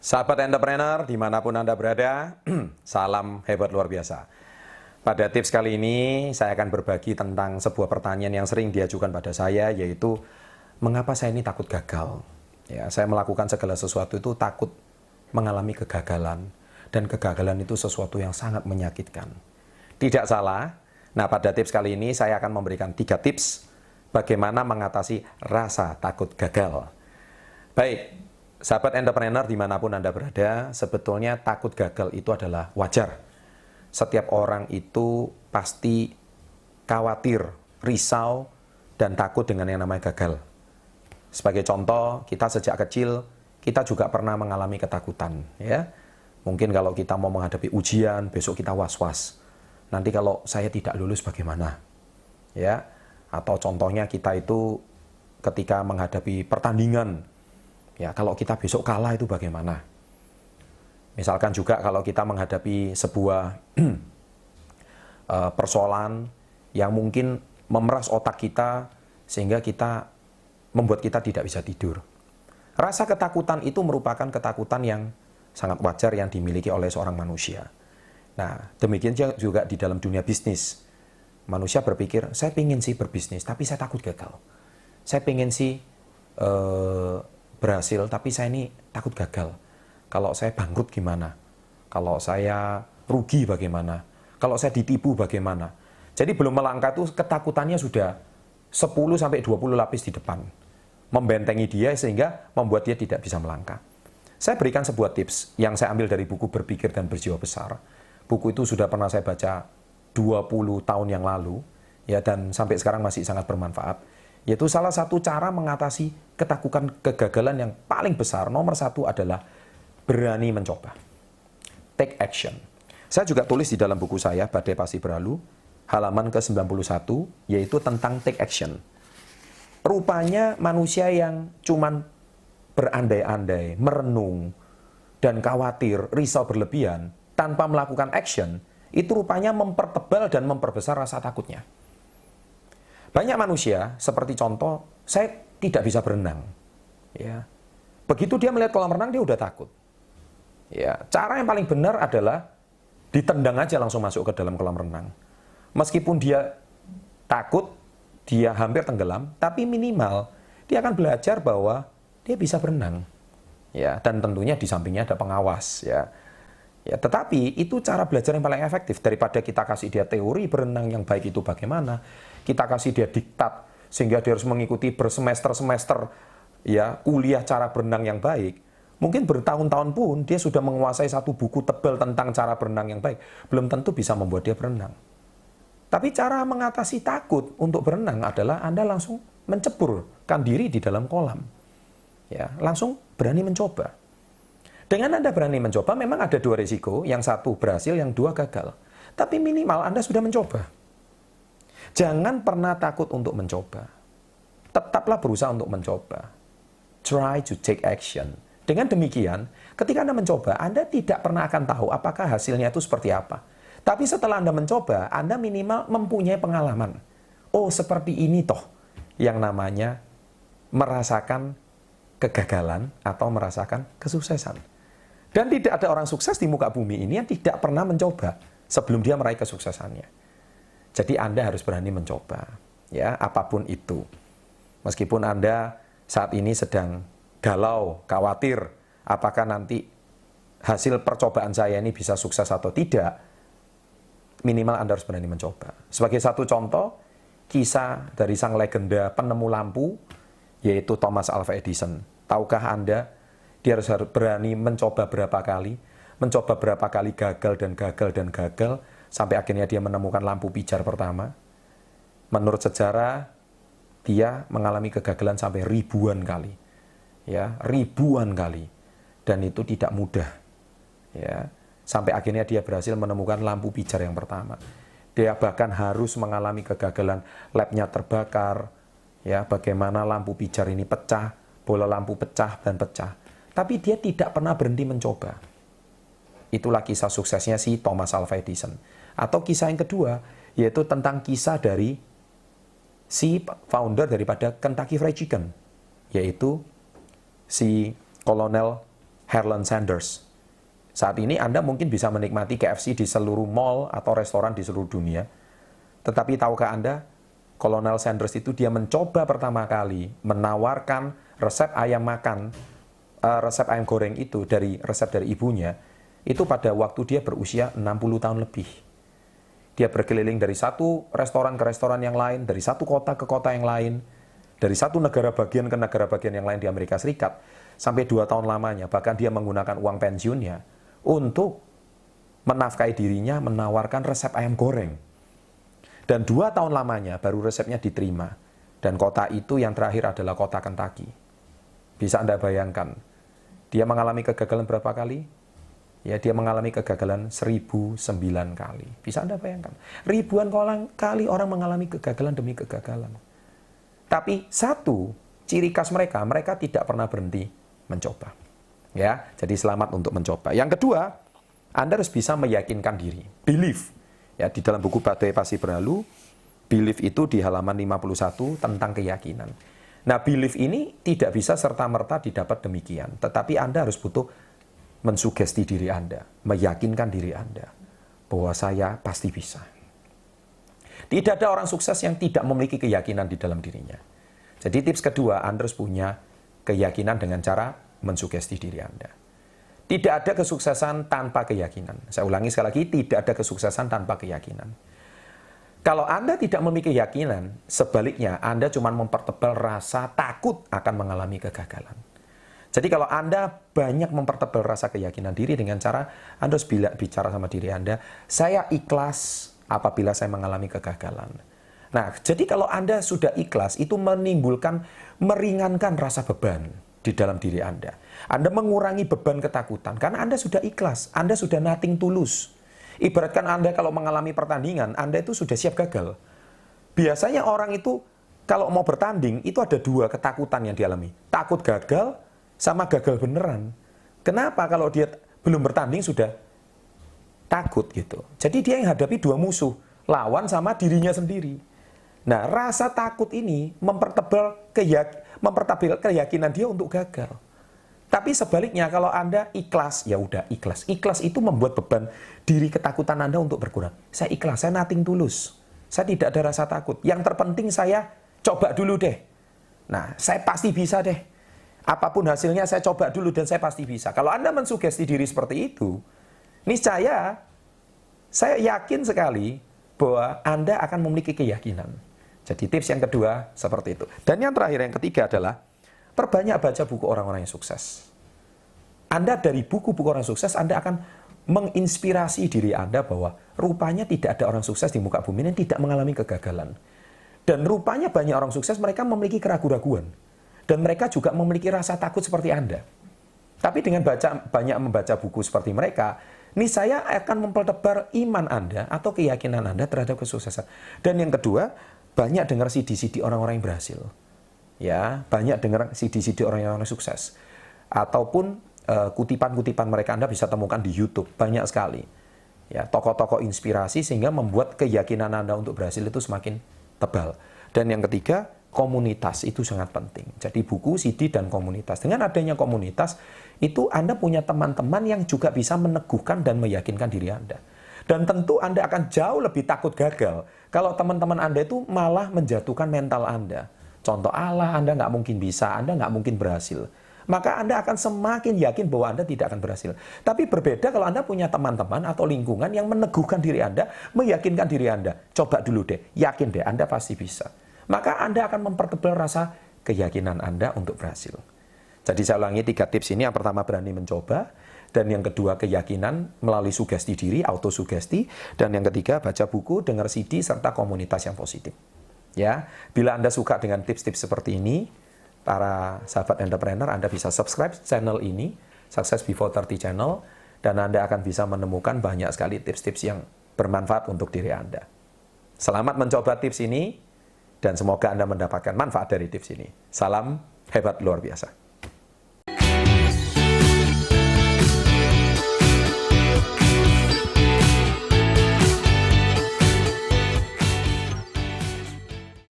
Sahabat entrepreneur, dimanapun Anda berada, salam hebat luar biasa. Pada tips kali ini, saya akan berbagi tentang sebuah pertanyaan yang sering diajukan pada saya, yaitu, mengapa saya ini takut gagal? Ya, saya melakukan segala sesuatu itu takut mengalami kegagalan, dan kegagalan itu sesuatu yang sangat menyakitkan. Tidak salah. Nah, pada tips kali ini, saya akan memberikan 3 tips bagaimana mengatasi rasa takut gagal. Baik. Sahabat entrepreneur dimanapun Anda berada, sebetulnya takut gagal itu adalah wajar. Setiap orang itu pasti khawatir, risau, dan takut dengan yang namanya gagal. Sebagai contoh, kita sejak kecil, kita juga pernah mengalami ketakutan. Ya. Mungkin kalau kita mau menghadapi ujian, besok kita was-was. Nanti kalau saya tidak lulus bagaimana? Ya. Atau contohnya kita itu ketika menghadapi pertandingan, ya, kalau kita besok kalah itu bagaimana? Misalkan juga kalau kita menghadapi sebuah persoalan yang mungkin memeras otak kita sehingga membuat kita tidak bisa tidur. Rasa ketakutan itu merupakan ketakutan yang sangat wajar yang dimiliki oleh seorang manusia. Nah, demikian juga di dalam dunia bisnis. Manusia berpikir, saya pengen sih berbisnis, tapi saya takut gagal. Saya pengen sih berhasil, tapi saya ini takut gagal. Kalau saya bangkrut gimana? Kalau saya rugi bagaimana? Kalau saya ditipu bagaimana? Jadi belum melangkah itu ketakutannya sudah 10-20 lapis di depan. Membentengi dia sehingga membuat dia tidak bisa melangkah. Saya berikan sebuah tips yang saya ambil dari buku Berpikir dan Berjiwa Besar. Buku itu sudah pernah saya baca 20 tahun yang lalu, ya, dan sampai sekarang masih sangat bermanfaat. Yaitu salah satu cara mengatasi ketakutan kegagalan yang paling besar, nomor 1 adalah berani mencoba. Take action. Saya juga tulis di dalam buku saya, Badai Pasti Berlalu, halaman ke-91, yaitu tentang take action. Rupanya manusia yang cuman berandai-andai, merenung, dan khawatir, risau berlebihan, tanpa melakukan action, itu rupanya mempertebal dan memperbesar rasa takutnya. Banyak manusia, seperti contoh, saya tidak bisa berenang. Ya. Begitu dia melihat kolam renang, dia udah takut. Ya. Cara yang paling benar adalah ditendang aja langsung masuk ke dalam kolam renang. Meskipun dia takut, dia hampir tenggelam, tapi minimal dia akan belajar bahwa dia bisa berenang. Ya. Dan tentunya di sampingnya ada pengawas. Ya. Ya, tetapi itu cara belajar yang paling efektif daripada kita kasih dia teori berenang yang baik itu bagaimana, kita kasih dia diktat sehingga dia harus mengikuti bersemester-semester ya kuliah cara berenang yang baik. Mungkin bertahun-tahun pun dia sudah menguasai satu buku tebal tentang cara berenang yang baik, belum tentu bisa membuat dia berenang. Tapi cara mengatasi takut untuk berenang adalah Anda langsung menceburkan diri di dalam kolam. Ya, langsung berani mencoba. Dengan Anda berani mencoba, memang ada 2 risiko. Yang 1 berhasil, yang 2 gagal. Tapi minimal Anda sudah mencoba. Jangan pernah takut untuk mencoba. Tetaplah berusaha untuk mencoba. Try to take action. Dengan demikian, ketika Anda mencoba, Anda tidak pernah akan tahu apakah hasilnya itu seperti apa. Tapi setelah Anda mencoba, Anda minimal mempunyai pengalaman. Oh, seperti ini toh yang namanya merasakan kegagalan atau merasakan kesuksesan. Dan tidak ada orang sukses di muka bumi ini yang tidak pernah mencoba sebelum dia meraih kesuksesannya. Jadi Anda harus berani mencoba, ya, apapun itu. Meskipun Anda saat ini sedang galau, khawatir, apakah nanti hasil percobaan saya ini bisa sukses atau tidak, minimal Anda harus berani mencoba. Sebagai satu contoh, kisah dari sang legenda penemu lampu, yaitu Thomas Alva Edison. Tahukah Anda, dia harus berani mencoba berapa kali gagal dan gagal dan gagal, sampai akhirnya dia menemukan lampu pijar pertama. Menurut sejarah, dia mengalami kegagalan sampai ribuan kali. Ya, ribuan kali. Dan itu tidak mudah. Ya, sampai akhirnya dia berhasil menemukan lampu pijar yang pertama. Dia bahkan harus mengalami kegagalan, labnya terbakar, ya, bagaimana lampu pijar ini pecah, bola lampu pecah dan pecah. Tapi dia tidak pernah berhenti mencoba. Itulah kisah suksesnya si Thomas Alva Edison. Atau kisah yang kedua, yaitu tentang kisah dari si founder daripada Kentucky Fried Chicken, yaitu si Kolonel Harlan Sanders. Saat ini Anda mungkin bisa menikmati KFC di seluruh mall atau restoran di seluruh dunia. Tetapi tahukah Anda, Kolonel Sanders itu dia mencoba pertama kali menawarkan resep ayam resep ayam goreng itu dari resep dari ibunya, itu pada waktu dia berusia 60 tahun lebih. Dia berkeliling dari satu restoran ke restoran yang lain, dari satu kota ke kota yang lain, dari satu negara bagian ke negara bagian yang lain di Amerika Serikat, sampai 2 tahun lamanya. Bahkan dia menggunakan uang pensiunnya untuk menafkahi dirinya menawarkan resep ayam goreng. Dan 2 tahun lamanya baru resepnya diterima. Dan kota itu yang terakhir adalah kota Kentucky. Bisa Anda bayangkan, dia mengalami kegagalan berapa kali? Ya, dia mengalami kegagalan 1009 kali. Bisa Anda bayangkan? Ribuan kali orang mengalami kegagalan demi kegagalan. Tapi satu ciri khas mereka tidak pernah berhenti mencoba. Ya, jadi selamat untuk mencoba. Yang kedua, Anda harus bisa meyakinkan diri. Belief. Ya, di dalam buku Badai Pasti Berlalu, belief itu di halaman 51 tentang keyakinan. Nah, belief ini tidak bisa serta-merta didapat demikian. Tetapi Anda harus butuh mensugesti diri Anda, meyakinkan diri Anda bahwa saya pasti bisa. Tidak ada orang sukses yang tidak memiliki keyakinan di dalam dirinya. Jadi tips kedua, Anda harus punya keyakinan dengan cara mensugesti diri Anda. Tidak ada kesuksesan tanpa keyakinan. Saya ulangi sekali lagi, tidak ada kesuksesan tanpa keyakinan. Kalau Anda tidak memiliki keyakinan, sebaliknya Anda cuma mempertebal rasa takut akan mengalami kegagalan. Jadi kalau Anda banyak mempertebal rasa keyakinan diri dengan cara Anda harus bicara sama diri Anda, saya ikhlas apabila saya mengalami kegagalan. Nah, jadi kalau Anda sudah ikhlas, itu meringankan rasa beban di dalam diri Anda. Anda mengurangi beban ketakutan, karena Anda sudah ikhlas, Anda sudah nothing tulus. Ibaratkan Anda kalau mengalami pertandingan, Anda itu sudah siap gagal. Biasanya orang itu kalau mau bertanding, itu ada 2 ketakutan yang dialami. Takut gagal, sama gagal beneran. Kenapa? Kalau dia belum bertanding sudah takut gitu. Jadi dia yang hadapi 2 musuh, lawan sama dirinya sendiri. Nah, rasa takut ini mempertebal keyakinan dia untuk gagal. Tapi sebaliknya kalau Anda ikhlas, ya udah ikhlas. Ikhlas itu membuat beban diri ketakutan Anda untuk berkurang. Saya ikhlas, saya nothing tulus. Saya tidak ada rasa takut. Yang terpenting saya coba dulu deh. Nah, saya pasti bisa deh. Apapun hasilnya saya coba dulu dan saya pasti bisa. Kalau Anda mensugesti diri seperti itu, niscaya saya yakin sekali bahwa Anda akan memiliki keyakinan. Jadi tips yang kedua seperti itu. Dan yang terakhir, yang ketiga adalah perbanyak baca buku orang-orang yang sukses. Anda dari buku-buku orang sukses, Anda akan menginspirasi diri Anda bahwa rupanya tidak ada orang sukses di muka bumi yang tidak mengalami kegagalan. Dan rupanya banyak orang sukses, mereka memiliki keraguan-raguan. Dan mereka juga memiliki rasa takut seperti Anda. Tapi dengan banyak membaca buku seperti mereka, niscaya akan mempertebar iman Anda atau keyakinan Anda terhadap kesuksesan. Dan yang kedua, banyak dengar CD-CD orang-orang yang berhasil. Ya, banyak dengar CD-CD orang-orang yang sukses. Ataupun kutipan-kutipan mereka Anda bisa temukan di YouTube, banyak sekali. Ya, tokoh-tokoh inspirasi sehingga membuat keyakinan Anda untuk berhasil itu semakin tebal. Dan yang ketiga, komunitas itu sangat penting. Jadi buku, CD, dan komunitas. Dengan adanya komunitas, itu Anda punya teman-teman yang juga bisa meneguhkan dan meyakinkan diri Anda. Dan tentu Anda akan jauh lebih takut gagal kalau teman-teman Anda itu malah menjatuhkan mental Anda. Contoh, Anda nggak mungkin bisa, Anda nggak mungkin berhasil. Maka Anda akan semakin yakin bahwa Anda tidak akan berhasil. Tapi berbeda kalau Anda punya teman-teman atau lingkungan yang meneguhkan diri Anda, meyakinkan diri Anda. Coba dulu deh, yakin deh, Anda pasti bisa. Maka Anda akan mempertebal rasa keyakinan Anda untuk berhasil. Jadi saya ulangi 3 tips ini. Yang pertama, berani mencoba. Dan yang kedua, keyakinan melalui sugesti diri, autosugesti. Dan yang ketiga, baca buku, dengar CD, serta komunitas yang positif. Ya, bila Anda suka dengan tips-tips seperti ini, para sahabat entrepreneur, Anda bisa subscribe channel ini, Success Before 30 Channel, dan Anda akan bisa menemukan banyak sekali tips-tips yang bermanfaat untuk diri Anda. Selamat mencoba tips ini, dan semoga Anda mendapatkan manfaat dari tips ini. Salam hebat luar biasa.